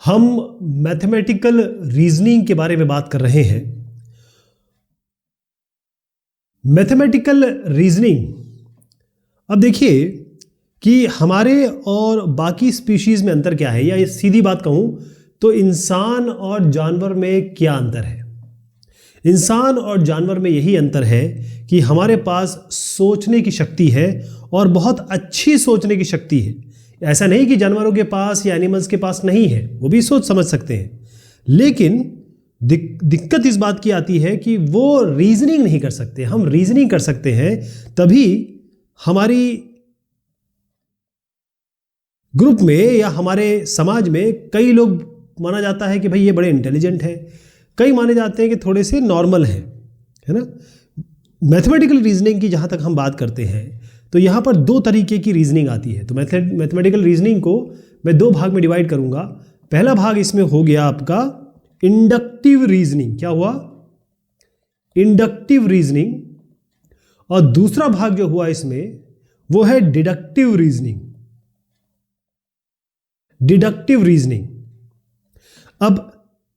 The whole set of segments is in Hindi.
हम मैथमेटिकल रीजनिंग के बारे में बात कर रहे हैं। मैथमेटिकल रीजनिंग, अब देखिए कि हमारे और बाकी स्पीशीज में अंतर क्या है, या ये सीधी बात कहूं तो इंसान और जानवर में क्या अंतर है। इंसान और जानवर में यही अंतर है कि हमारे पास सोचने की शक्ति है और बहुत अच्छी सोचने की शक्ति है। ऐसा नहीं कि जानवरों के पास या एनिमल्स के पास नहीं है, वो भी सोच समझ सकते हैं, लेकिन दिक्कत इस बात की आती है कि वो रीजनिंग नहीं कर सकते। हम रीजनिंग कर सकते हैं, तभी हमारी ग्रुप में या हमारे समाज में कई लोग माना जाता है कि भाई ये बड़े इंटेलिजेंट हैं, कई माने जाते हैं कि थोड़े से नॉर्मल हैं, है ना। मैथमेटिकल रीजनिंग की जहाँ तक हम बात करते हैं तो यहाँ पर दो तरीके की रीजनिंग आती है। तो मैथमेटिकल रीजनिंग को मैं दो भाग में डिवाइड करूँगा। पहला भाग इसमें हो गया आपका इंडक्टिव रीजनिंग। क्या हुआ? Inductive reasoning. और दूसरा भाग जो हुआ इसमें वो है डिडक्टिव रीजनिंग। Deductive reasoning. अब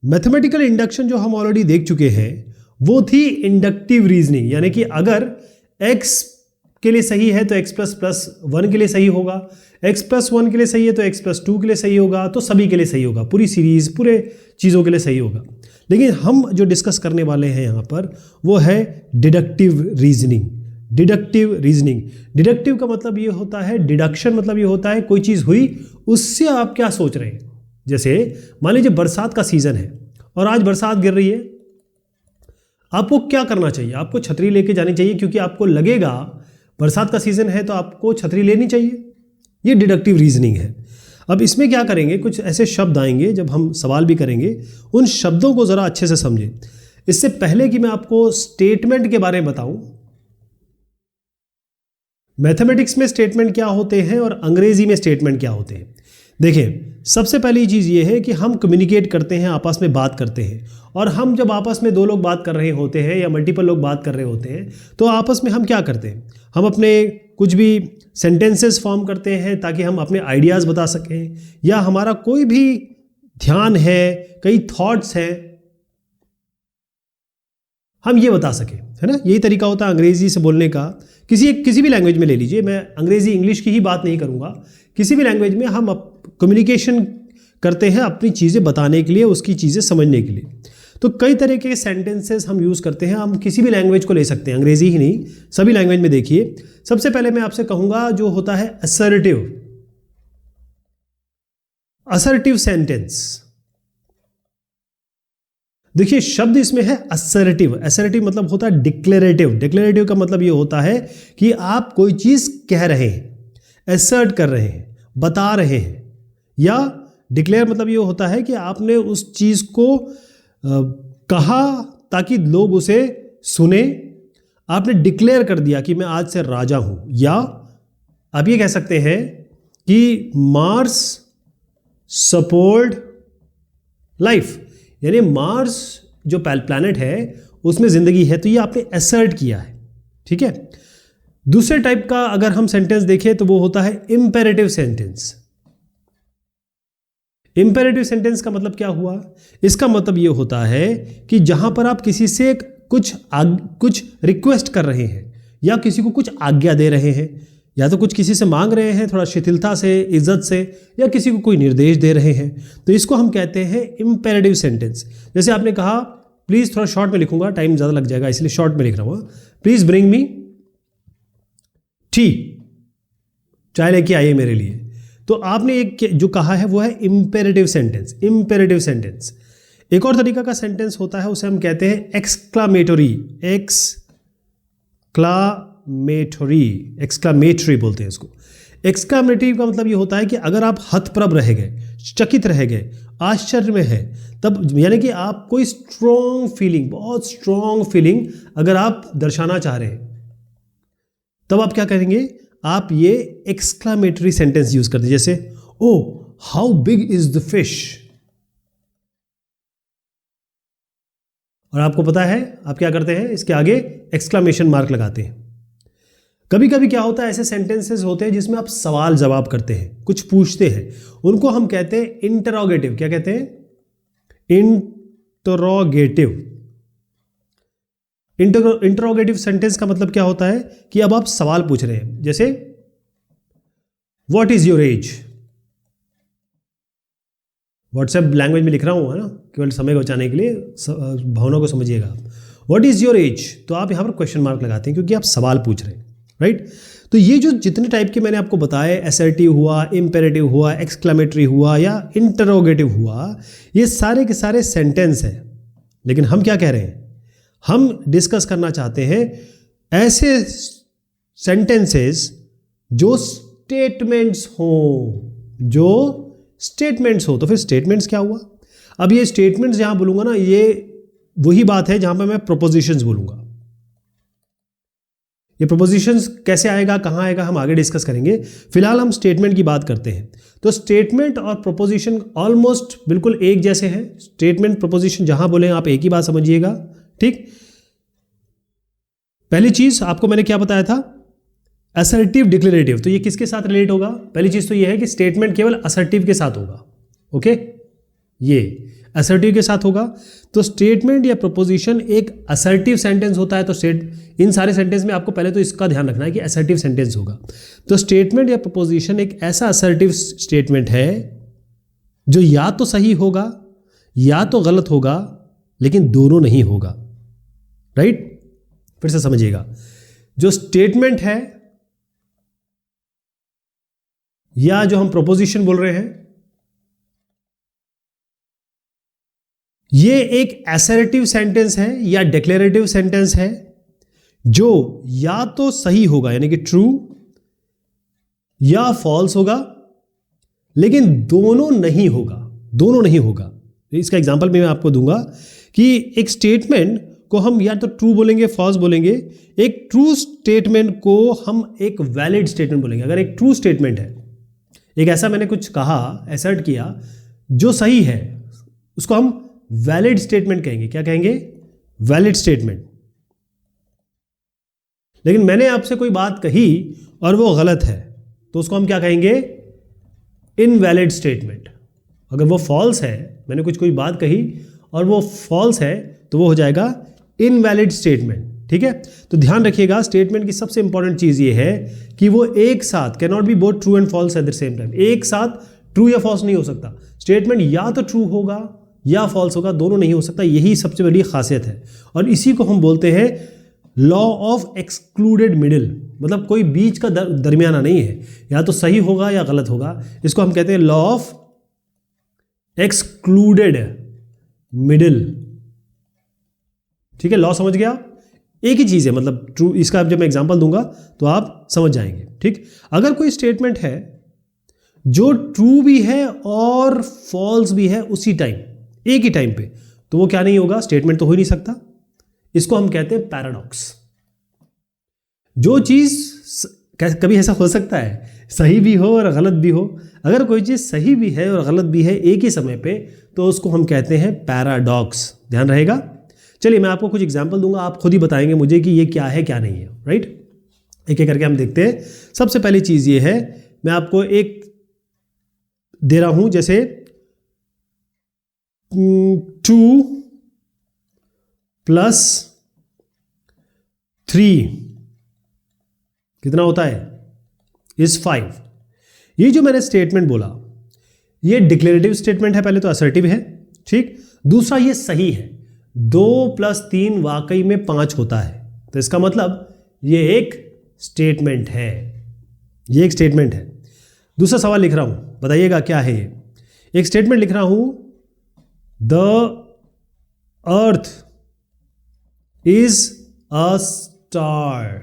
मैथमेटिकल इंडक्शन जो हम ऑलरेडी देख चुके हैं वो थी इंडक्टिव रीजनिंग, यानी कि अगर x के लिए सही है तो x प्लस 1 के लिए सही होगा, x प्लस 1 के लिए सही है तो x प्लस 2 के लिए सही होगा, तो सभी के लिए सही होगा, पूरी सीरीज पूरे चीज़ों के लिए सही होगा। लेकिन हम जो डिस्कस करने वाले हैं यहाँ पर वो है deductive reasoning. Deductive reasoning, deductive का मतलब ये होता है, डिडक्शन मतलब ये होता है कोई चीज़ हुई उससे आप क्या सोच रहे हैं। जैसे मान लीजिए बरसात का सीजन है और आज बरसात गिर रही है, आपको क्या करना चाहिए? आपको छतरी लेके जानी चाहिए, क्योंकि आपको लगेगा बरसात का सीजन है तो आपको छतरी लेनी चाहिए। ये डिडक्टिव रीजनिंग है। अब इसमें क्या करेंगे, कुछ ऐसे शब्द आएंगे जब हम सवाल भी करेंगे, उन शब्दों को ज़रा अच्छे से समझें। इससे पहले कि मैं आपको स्टेटमेंट के बारे में बताऊं, मैथमेटिक्स में स्टेटमेंट क्या होते हैं और अंग्रेजी में स्टेटमेंट क्या होते हैं। देखिए, सबसे पहली चीज़ ये है कि हम कम्युनिकेट करते हैं, आपस में बात करते हैं, और हम जब आपस में दो लोग बात कर रहे होते हैं या मल्टीपल लोग बात कर रहे होते हैं तो आपस में हम क्या करते हैं, हम अपने कुछ भी सेंटेंसेस फॉर्म करते हैं ताकि हम अपने आइडियाज़ बता सकें, या हमारा कोई भी ध्यान है, कई थॉट्स हैं, हम ये बता सकें, है ना। यही तरीका होता है अंग्रेजी से बोलने का। किसी भी लैंग्वेज में ले लीजिए, मैं अंग्रेजी इंग्लिश की ही बात नहीं करूँगा, किसी भी लैंग्वेज में हम कम्युनिकेशन करते हैं अपनी चीज़ें बताने के लिए, उसकी चीज़ें समझने के लिए। तो कई तरह के सेंटेंसेस हम यूज़ करते हैं, हम किसी भी लैंग्वेज को ले सकते हैं, अंग्रेजी ही नहीं, सभी लैंग्वेज में। देखिए, सबसे पहले मैं आपसे कहूँगा जो होता है असर्टिव। असर्टिव सेंटेंस, देखिए शब्द इसमें है असर्टिव। असर्टिव मतलब होता है डिक्लेरेटिव। डिक्लेरेटिव का मतलब ये होता है कि आप कोई चीज़ कह रहे हैं, असर्ट कर रहे हैं, बता रहे हैं। या डिक्लेयर मतलब ये होता है कि आपने उस चीज़ को कहा ताकि लोग उसे सुने, आपने डिक्लेयर कर दिया कि मैं आज से राजा हूं। या आप ये कह सकते हैं कि मार्स सपोर्ट लाइफ, यानी मार्स जो प्लैनेट है उसमें जिंदगी है, तो ये आपने असर्ट किया है, ठीक है। दूसरे टाइप का अगर हम सेंटेंस देखें तो वो होता है इंपेरेटिव सेंटेंस। इंपेरेटिव सेंटेंस का मतलब क्या हुआ? इसका मतलब ये होता है कि जहां पर आप किसी से कुछ रिक्वेस्ट कर रहे हैं या किसी को कुछ आज्ञा दे रहे हैं, या तो कुछ किसी से मांग रहे हैं थोड़ा शिथिलता से, इज्जत से, या किसी को कोई निर्देश दे रहे हैं, तो इसको हम कहते हैं इंपेरेटिव सेंटेंस। जैसे आपने कहा, प्लीज़, थोड़ा शॉर्ट में लिखूंगा, टाइम ज़्यादा लग जाएगा इसलिए शॉर्ट में लिख रहा हूँ, प्लीज़ ब्रिंग मी टी, चाय लेके आइए मेरे लिए। तो आपने एक जो कहा है वो है इंपेरेटिव सेंटेंस। Imperative sentence. एक और तरीका का सेंटेंस होता है, उसे हम कहते हैं एक्सक्लामेटरी। एक्सक्लामेटरी बोलते हैं इसको। एक्सक्लामेटरी का मतलब ये होता है कि अगर आप हतप्रभ रह गए, चकित रह गए, आश्चर्य में है, तब यानी कि आप कोई स्ट्रॉन्ग फीलिंग, बहुत स्ट्रॉन्ग फीलिंग अगर आप दर्शाना चाह रहे हैं, तब आप क्या करेंगे? आप ये एक्सक्लामेटरी सेंटेंस यूज करते हैं। जैसे, oh how big is the fish, और आपको पता है आप क्या करते हैं, इसके आगे एक्सक्लामेशन मार्क लगाते हैं। कभी कभी क्या होता है, ऐसे सेंटेंसेस होते हैं जिसमें आप सवाल जवाब करते हैं, कुछ पूछते हैं, उनको हम कहते हैं इंटरोगेटिव। क्या कहते हैं? इंटरोगेटिव। इंटरोगेटिव सेंटेंस का मतलब क्या होता है कि अब आप सवाल पूछ रहे हैं, जैसे what is your age. WhatsApp language में लिख रहा हूं, है ना, केवल समय को बचाने के लिए, भावना को समझिएगा आप। व्हाट इज योर एज, तो आप यहां पर क्वेश्चन मार्क लगाते हैं क्योंकि आप सवाल पूछ रहे हैं, राइट। तो ये जो जितने टाइप के मैंने आपको बताए, असर्टिव हुआ, इंपेरेटिव हुआ, एक्सक्लेमेटरी हुआ या इंटरोगेटिव हुआ, ये सारे के सारे सेंटेंस हैं। लेकिन हम क्या कह रहे हैं, हम डिस्कस करना चाहते हैं ऐसे सेंटेंसेस जो स्टेटमेंट्स हो, जो स्टेटमेंट्स हो। तो फिर स्टेटमेंट्स क्या हुआ? अब ये स्टेटमेंट्स जहां बोलूंगा ना, ये वही बात है जहां पर मैं प्रोपोजिशंस बोलूंगा। ये प्रोपोजिशंस कैसे आएगा, कहां आएगा, हम आगे डिस्कस करेंगे। फिलहाल हम स्टेटमेंट की बात करते हैं। तो स्टेटमेंट और प्रोपोजिशन ऑलमोस्ट बिल्कुल एक जैसे हैं। स्टेटमेंट प्रोपोजिशन जहां बोले आप एक ही बात समझिएगा, ठीक। पहली चीज आपको मैंने क्या बताया था, असर्टिव डिक्लेरेटिव। तो ये किसके साथ रिलेट होगा? पहली चीज तो ये है कि स्टेटमेंट केवल असर्टिव के साथ होगा, ओके, ये असर्टिव के साथ होगा। तो स्टेटमेंट या प्रोपोजिशन एक असर्टिव सेंटेंस होता है। तो इन सारे सेंटेंस में आपको पहले तो इसका ध्यान रखना है कि असर्टिव सेंटेंस होगा। तो स्टेटमेंट या प्रोपोजिशन एक ऐसा असर्टिव स्टेटमेंट है जो या तो सही होगा या तो गलत होगा, लेकिन दोनों नहीं होगा, राइट। फिर से समझिएगा, जो स्टेटमेंट है या जो हम प्रोपोजिशन बोल रहे हैं, ये एक असर्टिव सेंटेंस है या डिक्लेरेटिव सेंटेंस है जो या तो सही होगा यानी कि ट्रू, या फॉल्स होगा, लेकिन दोनों नहीं होगा, दोनों नहीं होगा। इसका एग्जांपल मैं आपको दूंगा कि एक स्टेटमेंट को हम या तो ट्रू बोलेंगे, फॉल्स बोलेंगे। एक ट्रू स्टेटमेंट को हम एक वैलिड स्टेटमेंट बोलेंगे। अगर एक ट्रू स्टेटमेंट है, एक ऐसा मैंने कुछ कहा, असर्ट किया जो सही है, उसको हम वैलिड स्टेटमेंट कहेंगे। क्या कहेंगे? Valid statement. लेकिन मैंने आपसे कोई बात कही और वो गलत है, तो उसको हम क्या कहेंगे? Invalid statement. अगर वो फॉल्स है, मैंने कोई बात कही और वो फॉल्स है, तो वो हो जाएगा इनवैलिड स्टेटमेंट, ठीक है। तो ध्यान रखिएगा, स्टेटमेंट की सबसे इंपॉर्टेंट चीज ये है कि वो एक साथ can not be both true and false at the same time. एक साथ ट्रू या फॉल्स नहीं हो सकता। स्टेटमेंट या तो ट्रू होगा या फॉल्स होगा, दोनों नहीं हो सकता। यही सबसे बड़ी खासियत है और इसी को हम बोलते हैं लॉ ऑफ एक्सक्लूडेड मिडिल। मतलब कोई बीच का दरमियाना नहीं है, या तो सही होगा या गलत होगा। इसको हम कहते हैं लॉ ऑफ एक्सक्लूडेड मिडिल, ठीक है। लॉ समझ गया? एक ही चीज है, मतलब ट्रू। इसका जब मैं एग्जांपल दूंगा तो आप समझ जाएंगे, ठीक। अगर कोई स्टेटमेंट है जो ट्रू भी है और फॉल्स भी है उसी टाइम, एक ही टाइम पे, तो वो क्या नहीं होगा? स्टेटमेंट तो हो ही नहीं सकता। इसको हम कहते हैं पैराडॉक्स। जो चीज कभी ऐसा हो सकता है सही भी हो और गलत भी हो। अगर कोई चीज सही भी है और गलत भी है एक ही समय पे, तो उसको हम कहते हैं पैराडॉक्स। ध्यान रहेगा। चलिए मैं आपको कुछ एग्जांपल दूंगा, आप खुद ही बताएंगे मुझे कि ये क्या है क्या नहीं है, राइट। एक एक करके हम देखते हैं। सबसे पहली चीज ये है, मैं आपको एक दे रहा हूं, जैसे 2 + 3 कितना होता है? इज 5। ये जो मैंने स्टेटमेंट बोला, ये डिक्लेरेटिव स्टेटमेंट है। पहले तो असर्टिव है, ठीक। दूसरा ये सही है, 2 + 3 वाकई में 5 होता है, तो इसका मतलब ये एक स्टेटमेंट है, ये एक स्टेटमेंट है। दूसरा सवाल लिख रहा हूं, बताइएगा क्या है ये। एक स्टेटमेंट लिख रहा हूं, the earth is a star.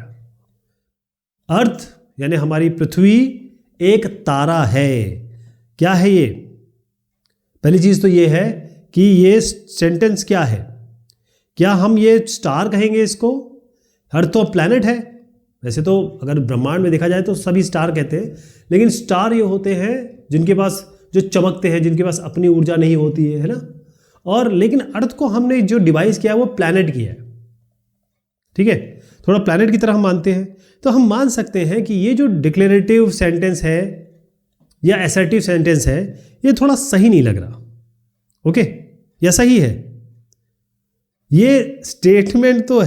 Earth यानी हमारी पृथ्वी एक तारा है। क्या है ये? पहली चीज तो ये है कि ये सेंटेंस क्या है। क्या हम ये स्टार कहेंगे इसको? अर्थ तो प्लैनेट है। वैसे तो अगर ब्रह्मांड में देखा जाए तो सभी स्टार कहते हैं, लेकिन स्टार ये होते हैं जिनके पास जो चमकते हैं, जिनके पास अपनी ऊर्जा नहीं होती है ना। और लेकिन अर्थ को हमने जो डिवाइस किया है वो प्लैनेट किया है। ठीक है, थोड़ा प्लैनेट की तरह हम मानते हैं। तो हम मान सकते हैं कि ये जो डिक्लेरेटिव सेंटेंस है या असर्टिव सेंटेंस है, ये थोड़ा सही नहीं लग रहा। ओके, या सही है? ये स्टेटमेंट तो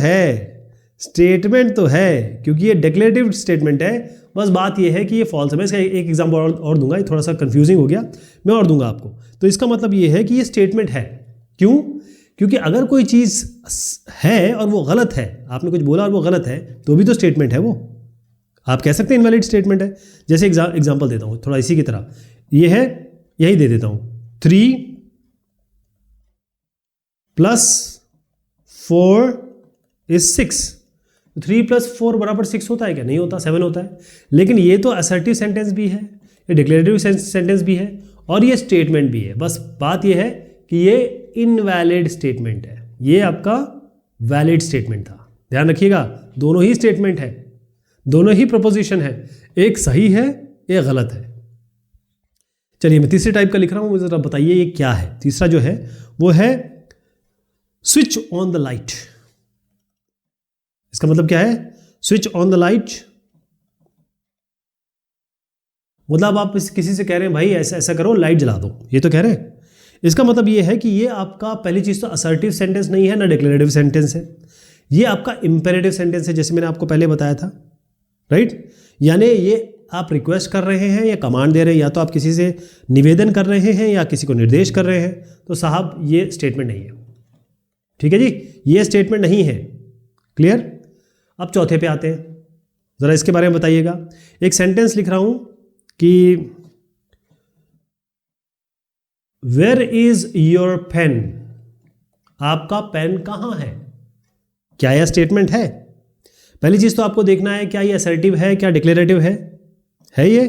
है क्योंकि ये डिक्लेरेटिव स्टेटमेंट है, बस बात ये है कि ये फॉल्स है। मैं इसका एक एग्जाम्पल और दूंगा, ये थोड़ा सा कंफ्यूजिंग हो गया, मैं और दूंगा आपको। तो इसका मतलब ये है कि ये स्टेटमेंट है। क्यों? क्योंकि अगर कोई चीज़ है और वो गलत है, आपने कुछ बोला और वो गलत है, तो भी तो स्टेटमेंट है वो। आप कह सकते हैं इनवैलिड स्टेटमेंट है। जैसे एग्जाम्पल देता हूँ थोड़ा इसी की तरह, ये है, यही दे देता हूँ, 3 + 4 = 6। 3 + 4 = 6 होता है क्या? नहीं होता, 7 होता है। लेकिन ये तो असर्टिव सेंटेंस भी है, ये डिक्लेरेटिव सेंटेंस भी है, और ये स्टेटमेंट भी है। बस बात ये है कि ये इनवैलिड स्टेटमेंट है, ये आपका वैलिड स्टेटमेंट था। ध्यान रखिएगा, दोनों ही स्टेटमेंट है, दोनों ही प्रपोजिशन है, एक सही है, एक गलत है। चलिए मैं तीसरे टाइप का लिख रहा हूं, मुझे जरा बताइए ये क्या है। तीसरा जो है वो है स्विच ऑन द लाइट। इसका मतलब क्या है? स्विच ऑन द लाइट मतलब आप किसी से कह रहे हैं भाई ऐसा ऐसा करो, लाइट जला दो, ये तो कह रहे हैं। इसका मतलब ये है कि ये आपका पहली चीज तो असर्टिव सेंटेंस नहीं है, ना डिक्लेरेटिव सेंटेंस है, ये आपका इंपेरेटिव सेंटेंस है, जैसे मैंने आपको पहले बताया था, राइट। यानी ये आप रिक्वेस्ट कर रहे हैं या कमांड दे रहे हैं, या तो आप किसी से निवेदन कर रहे हैं या किसी को निर्देश कर रहे हैं, तो साहब ये स्टेटमेंट नहीं है। ठीक है जी, ये स्टेटमेंट नहीं है। क्लियर? अब चौथे पे आते हैं, जरा इसके बारे में बताइएगा। एक सेंटेंस लिख रहा हूं कि वेयर इज योर पेन? आपका पेन कहां है? क्या यह स्टेटमेंट है? पहली चीज तो आपको देखना है क्या ये असर्टिव है, क्या डिक्लेरेटिव है ये?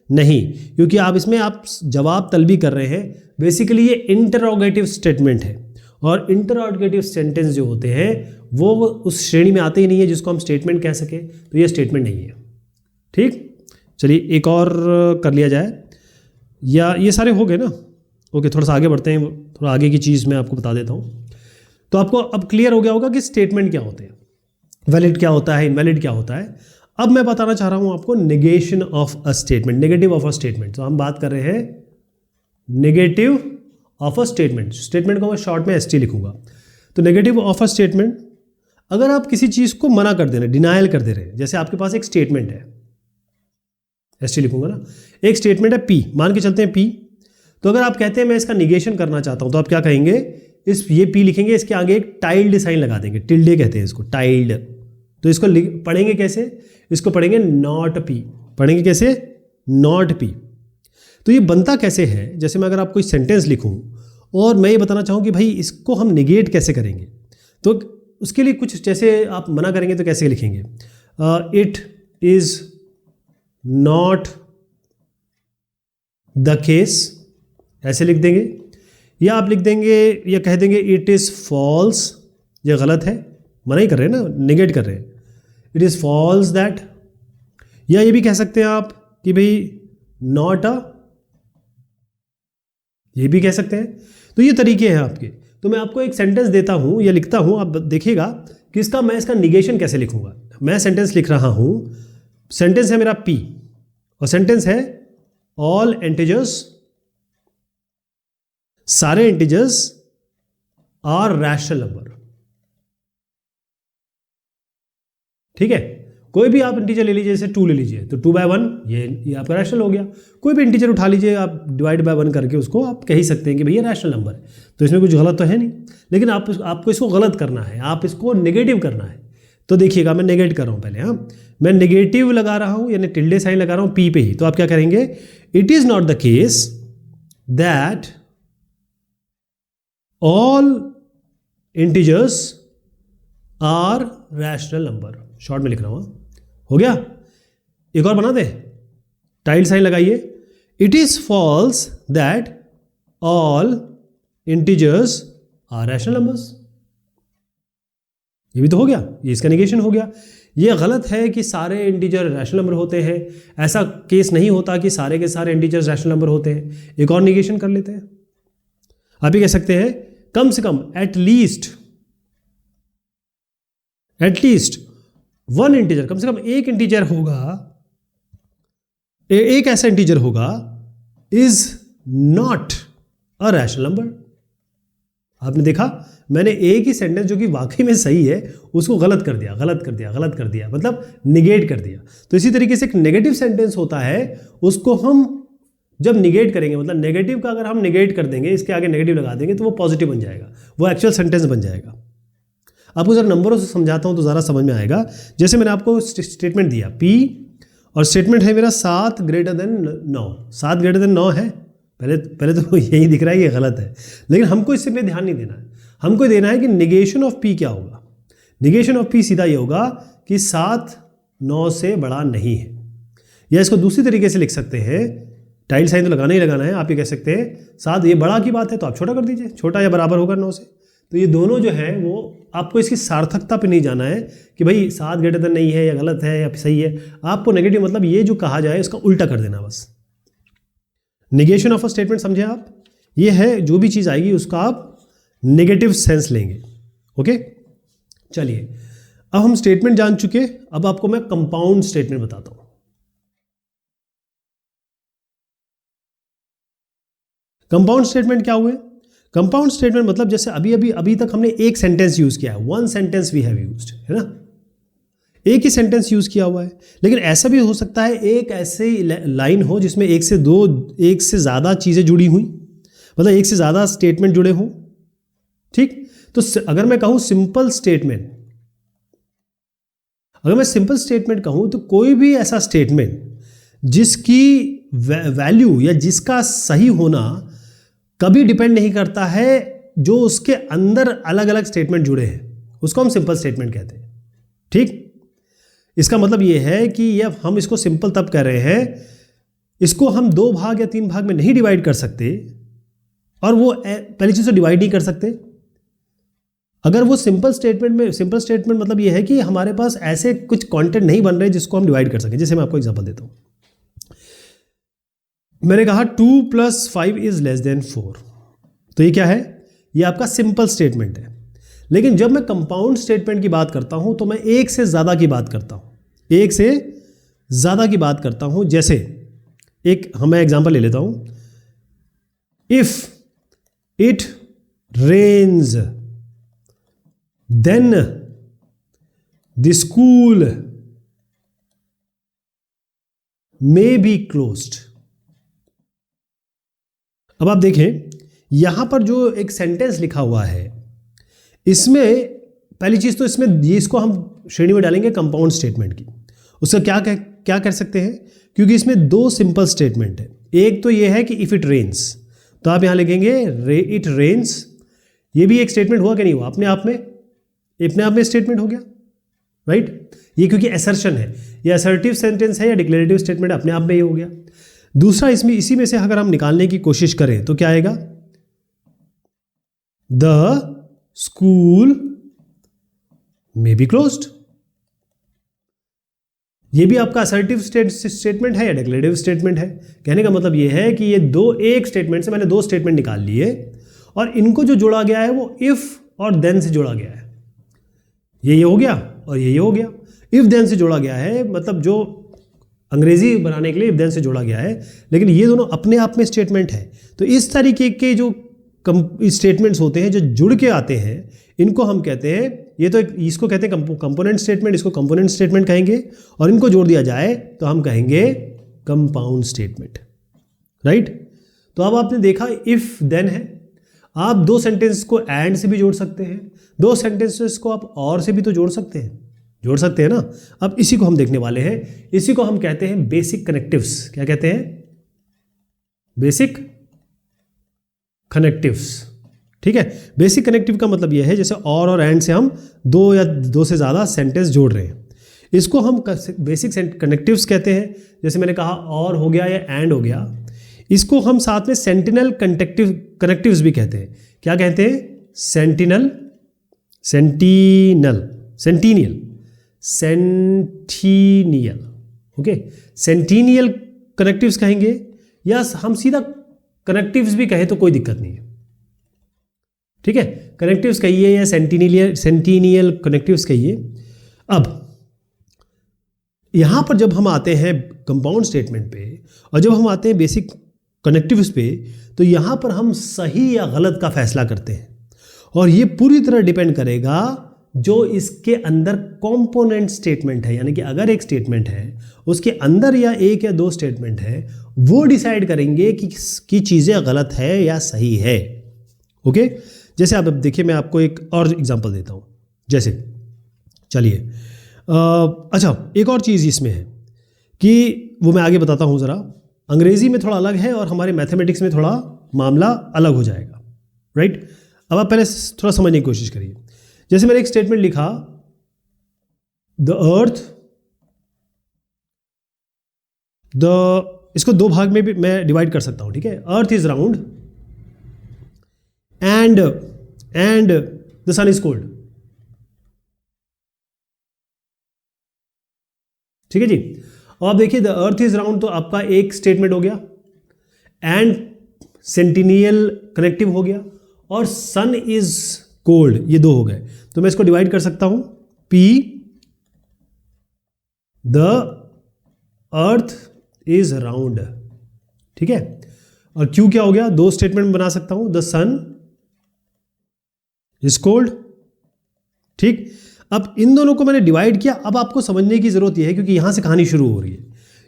नहीं, क्योंकि आप इसमें आप जवाब तलबी कर रहे हैं। बेसिकली ये इंटरोगेटिव स्टेटमेंट है, और इंटरोगेटिव सेंटेंस जो होते हैं वो उस श्रेणी में आते ही नहीं है जिसको हम स्टेटमेंट कह सके, तो ये स्टेटमेंट नहीं है। ठीक, चलिए एक और कर लिया जाए, या ये सारे हो गए ना? ओके, थोड़ा सा आगे बढ़ते हैं, थोड़ा आगे की चीज़ मैं आपको बता देता हूँ। तो आपको अब क्लियर हो गया होगा कि स्टेटमेंट क्या होते हैं, वैलिड क्या होता है, इनवैलिड क्या होता है। अब मैं बताना चाह रहा हूँ आपको negation of a statement, negative of a statement. तो हम बात कर रहे हैं negative of a statement. Statement को मैं शॉर्ट में ST लिखूंगा। तो नेगेटिव ऑफ अ स्टेटमेंट, अगर आप किसी चीज़ को मना कर दे रहे हैं, डिनायल कर दे रहे हैं, जैसे आपके पास एक स्टेटमेंट है, ST लिखूंगा ना, एक स्टेटमेंट है P, मान के चलते हैं P। तो अगर आप कहते हैं मैं इसका निगेशन करना चाहता हूं, तो आप क्या कहेंगे? ये P लिखेंगे, इसके आगे एक टाइल्ड साइन लगा देंगे, टिल्डे कहते हैं इसको, टाइल्ड। तो इसको पढ़ेंगे कैसे? इसको पढ़ेंगे नॉट P। पढ़ेंगे कैसे? Not P। तो ये बनता कैसे है? जैसे मैं अगर आप कोई सेंटेंस लिखूं और मैं ये बताना चाहूं कि भाई इसको हम निगेट कैसे करेंगे, तो उसके लिए कुछ, जैसे आप मना करेंगे तो कैसे लिखेंगे? It is not the case, ऐसे लिख देंगे। या आप लिख देंगे, या कह देंगे इट इज फॉल्स, ये गलत है, मना ही कर रहे हैं ना, निगेट कर रहे हैं, इट इज फॉल्स दैट। या ये भी कह सकते हैं आप कि भाई नॉट अ, ये भी कह सकते हैं। तो ये तरीके हैं आपके। तो मैं आपको एक सेंटेंस देता हूं या लिखता हूं, आप देखिएगा कि मैं इसका निगेशन कैसे लिखूंगा। मैं सेंटेंस लिख रहा हूं, सेंटेंस है मेरा P, और सेंटेंस है ऑल इंटीजर्स, सारे इंटीजर्स आर रैशनल नंबर। ठीक है, कोई भी आप इंटीजर ले लीजिए, जैसे 2 ले लीजिए, तो 2/1 ये आपका रैशनल हो गया। कोई भी इंटीजर उठा लीजिए, आप डिवाइड बाय 1 करके उसको आप कह ही सकते हैं कि भैया रैशनल नंबर है, तो इसमें कुछ गलत तो है नहीं। लेकिन आपको इसको गलत करना है, आप इसको नेगेटिव करना है। तो देखिएगा, मैं नेगेट कर रहा हूं पहले। हाँ, मैं नेगेटिव लगा रहा हूं, यानी टिल्डे साइन लगा रहा हूं P पे ही। तो आप क्या करेंगे? It is not the case that all integers are rational number. Short में लिख रहा हूं। हो गया? एक और बना दे, टाइल्ड साइन लगाइए। It is false that all integers are rational numbers. ये भी तो हो गया, ये इसका निगेशन हो गया। ये गलत है कि सारे इंटीजर रैशनल नंबर होते हैं, ऐसा केस नहीं होता कि सारे के सारे इंटीजर्स रैशनल नंबर होते हैं। एक और निगेशन कर लेते हैं। आप ये कह सकते हैं कम से कम, एट एटलीस्ट वन इंटीजर, कम से कम एक इंटीजर होगा, एक ऐसा इंटीजर होगा is not a rational number. आपने देखा, मैंने एक ही सेंटेंस जो कि वाकई में सही है उसको गलत कर दिया, गलत कर दिया, गलत कर दिया, मतलब निगेट कर दिया। तो इसी तरीके से एक नेगेटिव सेंटेंस होता है, उसको हम जब निगेट करेंगे, मतलब नेगेटिव का अगर हम निगेट कर देंगे, इसके आगे नेगेटिव लगा देंगे, तो वो पॉजिटिव बन जाएगा, वो एक्चुअल सेंटेंस बन जाएगा। आपको जरा नंबरों से समझाता हूं तो ज़रा समझ में आएगा। जैसे मैंने आपको स्टेटमेंट दिया P, और स्टेटमेंट है मेरा 7 ग्रेटर देन 9। 7 ग्रेटर देन 9 है, पहले तो यही दिख रहा है, ये गलत है, लेकिन हमको इससे पे ध्यान नहीं देना है। हमको देना है कि निगेशन ऑफ P क्या होगा। निगेशन ऑफ P सीधा ये होगा कि 7 9 से बड़ा नहीं है। या इसको दूसरी तरीके से लिख सकते हैं, टाइल साइन तो लगाना ही लगाना है। आप ये कह सकते हैं 7, ये बड़ा की बात है तो आप छोटा कर दीजिए, छोटा या बराबर होगा 9 से। तो ये दोनों जो है वो आपको इसकी सार्थकता पे नहीं जाना है कि भाई 7 ग्रेटर देन नहीं है या गलत है या सही है। आपको नेगेटिव मतलब ये जो कहा जाए उसका उल्टा कर देना बस। निगेशन ऑफ अ स्टेटमेंट समझे आप, ये है जो भी चीज़ आएगी उसका आप नेगेटिव सेंस लेंगे। ओके, चलिए अब हम स्टेटमेंट जान चुके, अब आपको मैं कंपाउंड स्टेटमेंट बताता हूं। कंपाउंड स्टेटमेंट क्या हुए? कंपाउंड स्टेटमेंट मतलब जैसे अभी तक हमने एक सेंटेंस यूज किया है, one sentence we have used, है ना, एक ही सेंटेंस यूज किया हुआ है। लेकिन ऐसा भी हो सकता है एक ऐसे लाइन हो जिसमें एक से ज़्यादा चीज़ें जुड़ी हुई, मतलब एक से ज़्यादा स्टेटमेंट जुड़े हों। ठीक, तो अगर मैं कहूं सिंपल स्टेटमेंट, अगर मैं सिंपल स्टेटमेंट कहूं तो कोई भी ऐसा स्टेटमेंट जिसकी वैल्यू या जिसका सही होना कभी डिपेंड नहीं करता है जो उसके अंदर अलग अलग स्टेटमेंट जुड़े हैं, उसको हम सिंपल स्टेटमेंट कहते हैं। ठीक, इसका मतलब यह है कि यह हम इसको सिंपल तब कह रहे हैं, इसको हम 2 भाग या 3 भाग में नहीं डिवाइड कर सकते, और वो पहली चीज से डिवाइड नहीं कर सकते। अगर वो सिंपल स्टेटमेंट मतलब ये है कि हमारे पास ऐसे कुछ कंटेंट नहीं बन रहे जिसको हम डिवाइड कर सकें। जैसे मैं आपको एग्जांपल देता हूं, मैंने कहा 2 + 5 इज लेस देन 4, तो ये क्या है? ये आपका सिंपल स्टेटमेंट है। लेकिन जब मैं कंपाउंड स्टेटमेंट की बात करता हूं तो मैं एक से ज्यादा की बात करता हूं, एक से ज्यादा की बात करता हूं। जैसे मैं एग्जांपल ले लेता हूं, if it rains then the school may be closed। अब आप देखें यहां पर जो एक सेंटेंस लिखा हुआ है, इसमें पहली चीज तो इसको हम श्रेणी में डालेंगे कंपाउंड स्टेटमेंट की। उसका क्या कर सकते हैं, क्योंकि इसमें 2 सिंपल स्टेटमेंट है। एक तो यह है कि इफ इट रेन्स, तो आप यहां लिखेंगे इट रेन्स। ये भी एक स्टेटमेंट हुआ कि नहीं हुआ? अपने आप में स्टेटमेंट हो गया, राइट। ये क्योंकि असर्शन है, ये असर्टिव सेंटेंस है या डिक्लेरेटिव स्टेटमेंट, अपने आप में ये हो गया। दूसरा, इसी में से अगर हम निकालने की कोशिश करें तो क्या आएगा? The school may be closed. ये भी आपका असर्टिव स्टेटमेंट है या डिक्लेरेटिव स्टेटमेंट है? कहने का मतलब ये है कि ये एक स्टेटमेंट से मैंने 2 स्टेटमेंट निकाल लिए, और इनको जो जोड़ा गया है वो इफ और देन से जोड़ा गया है। ये हो गया और ये हो गया। इफ देन से जोड़ा गया है, मतलब जो अंग्रेजी बनाने के लिए इफ देन से जोड़ा गया है, लेकिन ये दोनों अपने आप में स्टेटमेंट है। तो इस तरीके के जो स्टेटमेंट्स होते हैं जो जुड़ के आते हैं, इनको हम कहते हैं, इसको कहते हैं कंपोनेंट स्टेटमेंट, इसको कंपोनेंट स्टेटमेंट कहेंगे, और इनको जोड़ दिया जाए तो हम कहेंगे कंपाउंड स्टेटमेंट, राइट। तो अब आपने देखा इफ देन है, आप 2 सेंटेंस को एंड से भी जोड़ सकते हैं, 2 सेंटेंसेस को आप और से भी तो जोड़ सकते हैं ना। अब इसी को हम देखने वाले हैं, इसी को हम कहते हैं बेसिक कनेक्टिव्स। क्या कहते हैं? Basic connectives. ठीक है, बेसिक कनेक्टिव का मतलब यह है जैसे और एंड से हम 2 या 2 से ज्यादा सेंटेंस जोड़ रहे हैं, इसको हम बेसिक कनेक्टिव्स कहते हैं। जैसे मैंने कहा और हो गया या एंड हो गया, इसको हम साथ में सेंटिनल कनेक्टिव्स भी कहते हैं। क्या कहते हैं? सेंटिनियल। ओके, सेंटिनियल कनेक्टिव्स कहेंगे, या हम सीधा कनेक्टिव्स भी कहें तो कोई दिक्कत नहीं है। ठीक है, कनेक्टिव्स कहिए या सेंटिनियल कनेक्टिव्स कहिए। अब यहां पर जब हम आते हैं कंपाउंड स्टेटमेंट पे और जब हम आते हैं बेसिक कनेक्टिव्स पे, तो यहां पर हम सही या गलत का फैसला करते हैं और ये पूरी तरह डिपेंड करेगा जो इसके अंदर कंपोनेंट स्टेटमेंट है, यानी कि अगर एक स्टेटमेंट है उसके अंदर या एक या दो स्टेटमेंट है, वो डिसाइड करेंगे कि चीज़ें गलत है या सही है। ओके, जैसे आप अब देखिए, मैं आपको एक और एग्जांपल देता हूँ। जैसे चलिए अच्छा, एक और चीज़ इसमें है कि वो मैं आगे बताता हूँ ज़रा। अंग्रेज़ी में थोड़ा अलग है और हमारे मैथमेटिक्स में थोड़ा मामला अलग हो जाएगा, राइट। अब आप पहले थोड़ा समझने की कोशिश करिए। जैसे मैंने एक स्टेटमेंट लिखा, इसको दो भाग में भी मैं डिवाइड कर सकता हूं, ठीक है। Earth is round and the sun is cold, ठीक है जी। और आप देखिए, द अर्थ इज राउंड तो आपका एक स्टेटमेंट हो गया, एंड सेंटिनियल कनेक्टिव हो गया, और सन इज कोल्ड, ये दो हो गए। तो मैं इसको डिवाइड कर सकता हूं, P the earth is round, ठीक है। और Q क्या हो गया, दो स्टेटमेंट बना सकता हूं, द सन इज कोल्ड, ठीक। अब इन दोनों को मैंने डिवाइड किया। अब आपको समझने की जरूरत यह है, क्योंकि यहां से कहानी शुरू हो रही है,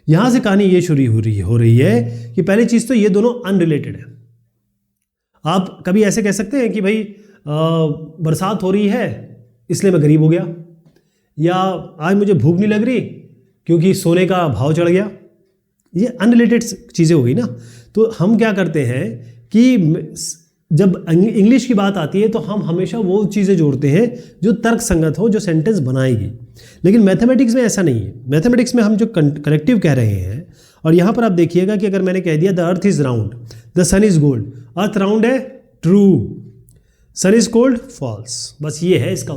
यहां से कहानी ये शुरू हो रही है कि पहली चीज तो ये दोनों अनरिलेटेड है। आप कभी ऐसे कह सकते हैं कि भाई बरसात हो रही है इसलिए मैं गरीब हो गया, या आज मुझे भूख नहीं लग रही क्योंकि सोने का भाव चढ़ गया। ये अनरिलेटेड चीज़ें हो गई ना। तो हम क्या करते हैं कि जब इंग्लिश की बात आती है तो हम हमेशा वो चीज़ें जोड़ते हैं जो तर्क संगत हो, जो सेंटेंस बनाएगी। लेकिन मैथमेटिक्स में ऐसा नहीं है। मैथमेटिक्स में हम जो कनेक्टिव कह रहे हैं, और यहाँ पर आप देखिएगा कि अगर मैंने कह दिया the earth is round, the sun is gold, earth round है true, sun is cold false, बस ये है इसका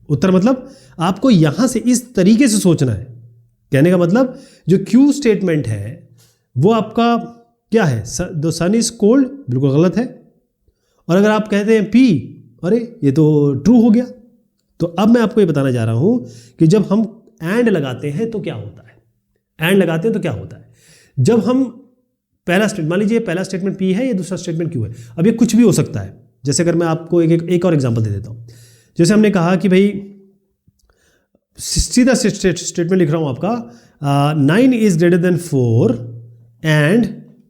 उत्तर मतलब आपको यहां से इस तरीके से सोचना है। कहने का मतलब जो क्यू स्टेटमेंट है वो आपका क्या है, द सन इज कोल्ड, बिल्कुल गलत है। और अगर आप कहते हैं पी, अरे ये तो ट्रू हो गया। तो अब मैं आपको ये बताने जा रहा हूं कि जब हम एंड लगाते हैं तो क्या होता है। एंड लगाते हैं तो क्या होता है, जब हम पहला स्टेटमेंट, मान लीजिए पहला स्टेटमेंट पी है, ये दूसरा स्टेटमेंट क्यू है। अब ये कुछ भी हो सकता है। जैसे अगर मैं आपको एक और एग्जांपल दे देता हूं। जैसे हमने कहा कि भाई, सीधा स्टेटमेंट लिख रहा हूं आपका, 9 is greater than 4 and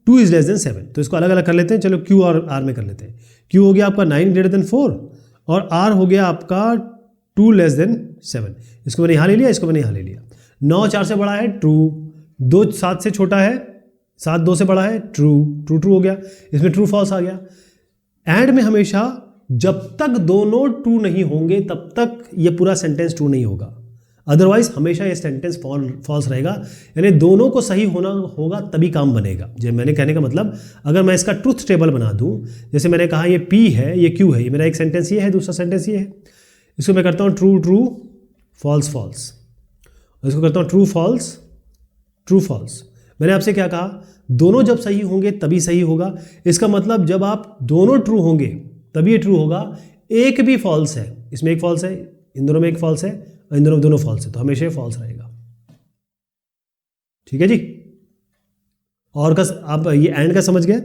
2 is less than 7। तो इसको अलग अलग कर लेते हैं, चलो क्यू और आर में कर लेते हैं। क्यू हो गया आपका 9 ग्रेटर देन 4 और आर हो गया आपका 2 लेस देन 7। इसको मैंने यहाँ ले लिया, इसको मैंने यहाँ ले लिया। 9 4 से बड़ा है, ट्रू। 2 7 से छोटा है, 7 2 से बड़ा है, ट्रू। ट्रू ट्रू हो गया, इसमें ट्रू फॉल्स आ गया। एंड में हमेशा जब तक दोनों ट्रू नहीं होंगे तब तक ये पूरा सेंटेंस ट्रू नहीं होगा, अदरवाइज हमेशा ये सेंटेंस फॉल्स रहेगा। यानी दोनों को सही होना होगा तभी काम बनेगा। जब मैंने कहने का मतलब, अगर मैं इसका ट्रूथ टेबल बना दूं, जैसे मैंने कहा ये P है, ये Q है, ये मेरा एक सेंटेंस ये है, दूसरा सेंटेंस ये है। इसको मैं करता हूँ ट्रू ट्रू फॉल्स फॉल्स, इसको करता हूँ ट्रू फॉल्स ट्रू फॉल्स। मैंने आपसे क्या कहा, दोनों जब सही होंगे तभी सही होगा। इसका मतलब जब आप दोनों ट्रू होंगे तभी ये ट्रू होगा। एक भी फॉल्स है, इसमें एक फॉल्स है, इन दोनों में एक फॉल्स है, और इन दोनों फॉल्स है, तो हमेशा फॉल्स रहेगा। ठीक है जी। और का आप ये एंड का समझ गए।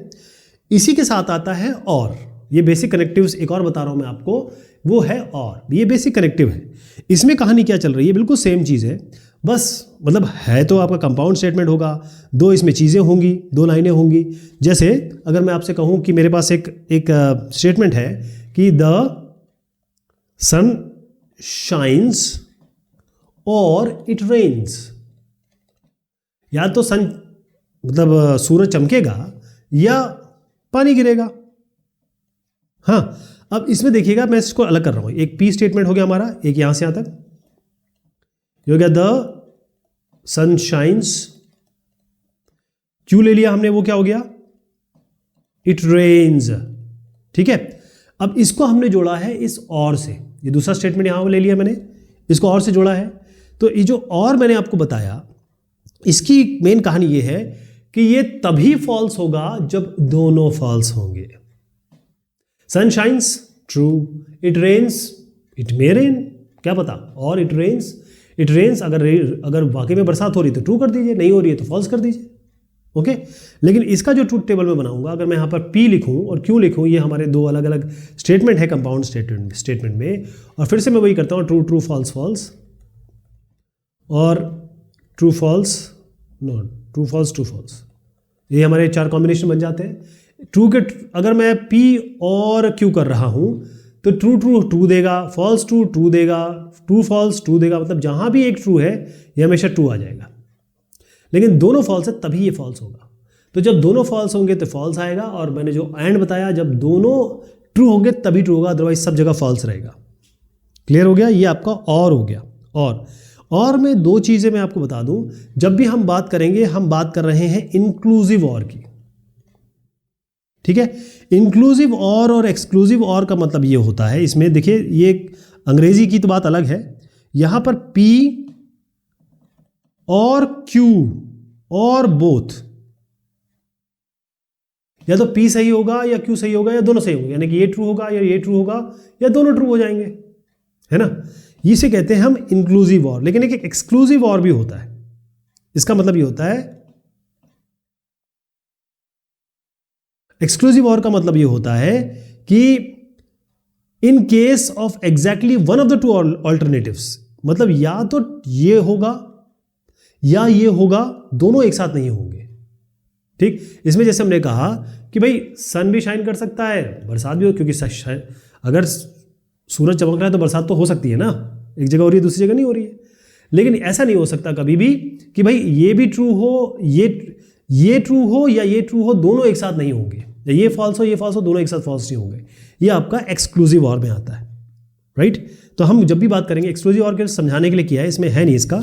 इसी के साथ आता है और। ये बेसिक कनेक्टिव्स एक और बता रहा हूं मैं आपको, वो है और। ये बेसिक कनेक्टिव है। इसमें कहानी क्या चल रही है, बिल्कुल सेम चीज़ है, बस मतलब है तो आपका कंपाउंड स्टेटमेंट होगा, दो इसमें चीज़ें होंगी, दो लाइनें होंगी। जैसे अगर मैं आपसे कहूं कि मेरे पास एक स्टेटमेंट है कि द सन शाइन्स और इट रेन्स, या तो सन मतलब सूरज चमकेगा या पानी गिरेगा। हाँ, अब इसमें देखिएगा, मैं इसको अलग कर रहा हूं। एक पी स्टेटमेंट हो गया हमारा, एक यहां से यहां तक हो गया, द सन शाइन्स। क्यों ले लिया हमने, वो क्या हो गया, इट रेन्स। ठीक है। अब इसको हमने जोड़ा है इस और से, ये दूसरा स्टेटमेंट यहां ले लिया मैंने, इसको और से जोड़ा है। तो ये जो और मैंने आपको बताया, इसकी मेन कहानी ये है कि ये तभी फॉल्स होगा जब दोनों फॉल्स होंगे। Sun shines true, it rains, it may rain, क्या पता, और इट रेन्स अगर वाकई में बरसात हो रही है तो ट्रू कर दीजिए, नहीं हो रही है तो फॉल्स कर दीजिए। ओके, लेकिन इसका जो ट्रूथ टेबल में बनाऊंगा, अगर मैं यहाँ पर P लिखूँ और Q लिखूँ, ये हमारे दो अलग अलग स्टेटमेंट है कंपाउंड स्टेटमेंट में, और फिर से मैं वही करता हूँ, ट्रू ट्रू फॉल्स फॉल्स और true false no true false true false, ये हमारे 4 कॉम्बिनेशन बन जाते हैं। ट्रू के अगर मैं P और Q कर रहा हूँ तो ट्रू ट्रू ट्रू देगा, फॉल्स ट्रू ट्रू देगा, ट्रू फॉल्स ट्रू देगा, मतलब जहाँ भी एक ट्रू है ये हमेशा ट्रू आ जाएगा। लेकिन दोनों फॉल्स है तभी ये फॉल्स होगा। तो जब दोनों फॉल्स होंगे तो फॉल्स आएगा, और मैंने जो एंड बताया, जब दोनों ट्रू होंगे तभी ट्रू होगा, अदरवाइज सब जगह फॉल्स रहेगा। क्लियर हो गया? ये आपका और हो गया। और मैं 2 चीज़ें मैं आपको बता दूं, जब भी हम बात करेंगे हम बात कर रहे हैं इंक्लूसिव और की। ठीक है, इंक्लूसिव और एक्सक्लूसिव और का मतलब ये होता है, इसमें देखिए ये अंग्रेजी की तो बात अलग है, यहां पर P और Q और बोथ, या तो P सही होगा या Q सही होगा या दोनों सही होंगे, यानी कि ये ट्रू होगा या ये ट्रू होगा या दोनों ट्रू हो जाएंगे, है ना। इसे कहते हैं हम इंक्लूसिव और। लेकिन एक एक्सक्लूसिव और भी होता है। इसका मतलब ये होता है, एक्सक्लूसिव और का मतलब ये होता है कि in case of exactly one of the 2 alternatives, मतलब या तो ये होगा या ये होगा, दोनों एक साथ नहीं होंगे। ठीक, इसमें जैसे हमने कहा कि भाई सन भी शाइन कर सकता है, बरसात भी हो, क्योंकि अगर सूरज चमक रहा है तो बरसात तो हो सकती है ना, एक जगह हो रही है दूसरी जगह नहीं हो रही है। लेकिन ऐसा नहीं हो सकता कभी भी कि भाई ये भी ट्रू हो, ये ट्रू हो या ये ट्रू हो, दोनों एक साथ नहीं होंगे, या ये फॉल्स हो, दोनों एक साथ फॉल्स नहीं होंगे। ये आपका एक्सक्लूसिव और में आता है, राइट। तो हम जब भी बात करेंगे, एक्सक्लूसिव और के समझाने के लिए किया है, इसमें है नहीं इसका,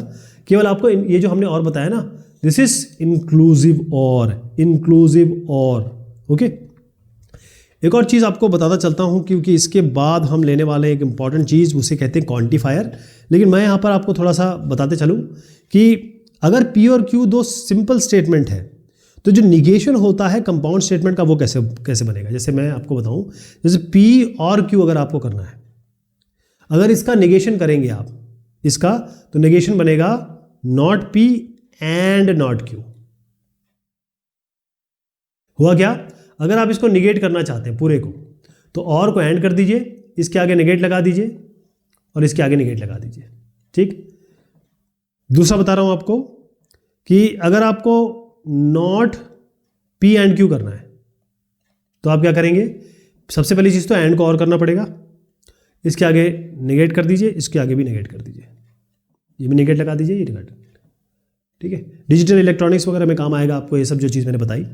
केवल आपको ये जो हमने और बताया ना, दिस इज इंक्लूसिव और। ओके, एक और चीज़ आपको बताता चलता हूं, क्योंकि इसके बाद हम लेने वाले एक इंपॉर्टेंट चीज़, उसे कहते हैं क्वांटिफायर। लेकिन मैं यहाँ पर आपको थोड़ा सा बताते चलूँ कि अगर P और Q 2 सिंपल स्टेटमेंट है, तो जो निगेशन होता है कंपाउंड स्टेटमेंट का, वो कैसे बनेगा। जैसे मैं आपको बताऊं, जैसे P और Q अगर आपको करना है, अगर इसका निगेशन करेंगे आप इसका, तो निगेशन बनेगा not P and not Q। हुआ क्या? अगर आप इसको निगेट करना चाहते हैं पूरे को, तो और को एंड कर दीजिए, इसके आगे निगेट लगा दीजिए और इसके आगे निगेट लगा दीजिए। ठीक, दूसरा बता रहा हूं आपको कि अगर आपको नॉट P एंड Q करना है, तो आप क्या करेंगे, सबसे पहली चीज़ तो एंड को और करना पड़ेगा, इसके आगे निगेट कर दीजिए, इसके आगे भी निगेट कर दीजिए, ये भी निगेट लगा दीजिए, ये निगेट। ठीक है, डिजिटल इलेक्ट्रॉनिक्स वगैरह में काम आएगा आपको ये सब जो चीज़ मैंने बताई।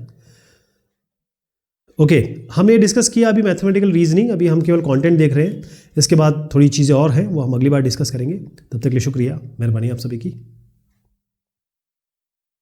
ओके, हमने डिस्कस किया अभी मैथमेटिकल रीजनिंग, अभी हम केवल कंटेंट देख रहे हैं, इसके बाद थोड़ी चीज़ें और हैं वो हम अगली बार डिस्कस करेंगे। तब तक के लिए शुक्रिया, मेहरबानी आप सभी की।